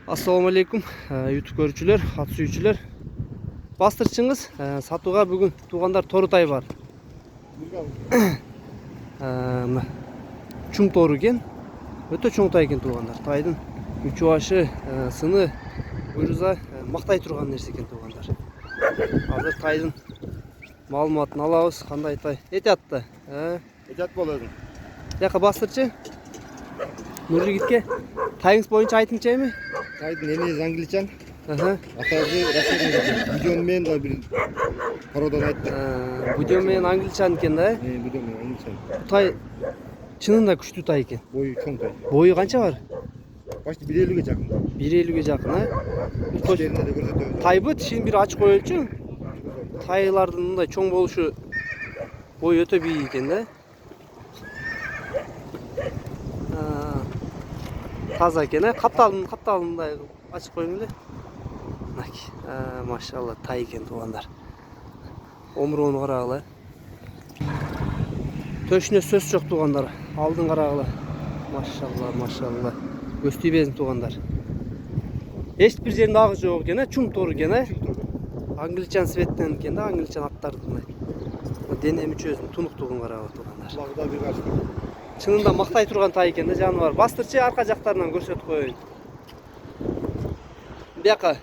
Assalamu alaikum YouTube көрүүчүлөр, ат сүйүүчүлөр. Бастырчыңыз сатууга бүгүн туугандар торутай бар. Чуң тору экен. Өтө чоң тай экен туугандар. Тайдын үч башы, сыны, буйруза мактай турган нерсе экен туугандар. Азыр тайдын маалыматын алабыз. Кандай тай? Этятты. Этят болду. Жака бастырчы. Нуржигитке тайыңыз боюнча айтыңчы эми? Тайдын энеси англичан. Атасы Россиядан будён менен да бир короодон айтты. Будён менен англичан экен да? Будён менен англичан. Тай чынында күчтүү тай экен. Бою чоң тай. Бою канча бар? Почти 1.50 жакын. 1.50 жакын, Тиштерине да көрсөтөбүз. Тайбы тишин бир ачык коелчу. Тайлардын мындай чоң болушу бою өтө бий экен да. Таза экен, капталын мындай ачык коюң эле. Мынакей, машалла тай экен туугандар. Омуруну карагыла. Төшүнө сөз жок туугандар. Алдын карагыла. Машалла. Көз тийбесин туугандар. Эч бир жеринде агы жок экен, чуң тору экен, Англичан светтен экен да, англичан аттардын. Дене мүчөсүнүн тунуктугун карагыла туугандар. Багда бир качты. Чынында мактай турган тай экен да, жаныбар. Бастырчы арка жактарынан көрсөтүп коеюн. Бияка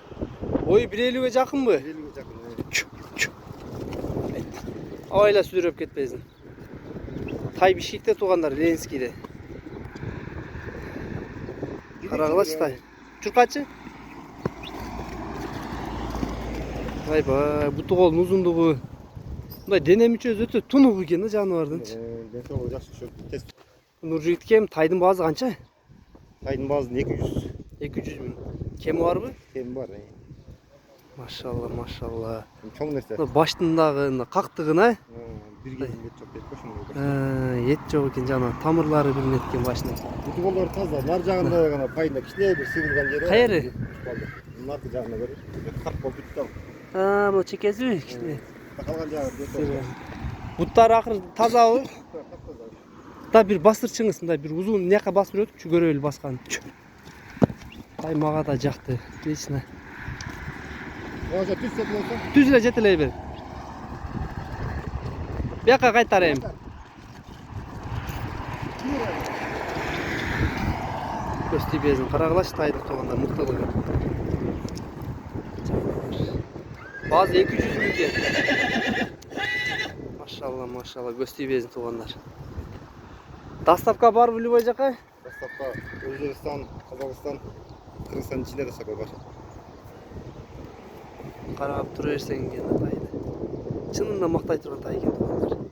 бою 1.50 жакынбы? 1.50 жакын. Абайла сүрөп кетпесин. Тай бишикте туугандар, Ленскийде. Карагылачы тай. Чуркачы? Айбай, буту колдун узундугу. Мындай дене мүчөсү өтө тунук экен да жаныбардын. Денсаулыгы жакшы түшөт. Нуржигиткем тайдын баазы канча? Тайдын баазы 200. 200 миң. Кеми барбы? Кем бар. Машалла. Чоң нерсе. Баштындагы кактыгына Бир кем эт жок деп кошун. Эт жок экен жана, тамырлары билинет экен башында. Буту колдор таза. Нар жагында гана пайында кичине бир сыгылган жери. Кайери? Наркы жагына көрүп, кап болуп бүттү. Бул чекеси кичине. Калган жагы. Буттары акыры тазабы? Да бир бастырчыңыз, мындай бир узун нияка басып өтүпчү көрөлү баскан. Тай мага да жакты. Отлично. Ошо түзсөт болсо. Түз эле жете эле бер. Бияка кайтарайм. Көз тийбесин карагылачы тайды туугандар, мыктылыгы. Баазы 200 миң. Машалла, көз тийбесин туугандар. Доставка барбы любой жака? Доставка Өзбекстан, Казакстан, Кыргызстан ичинде доставка бар. Карап тура берсең экен тайды. Чынында мактай турган тай экен туугандар.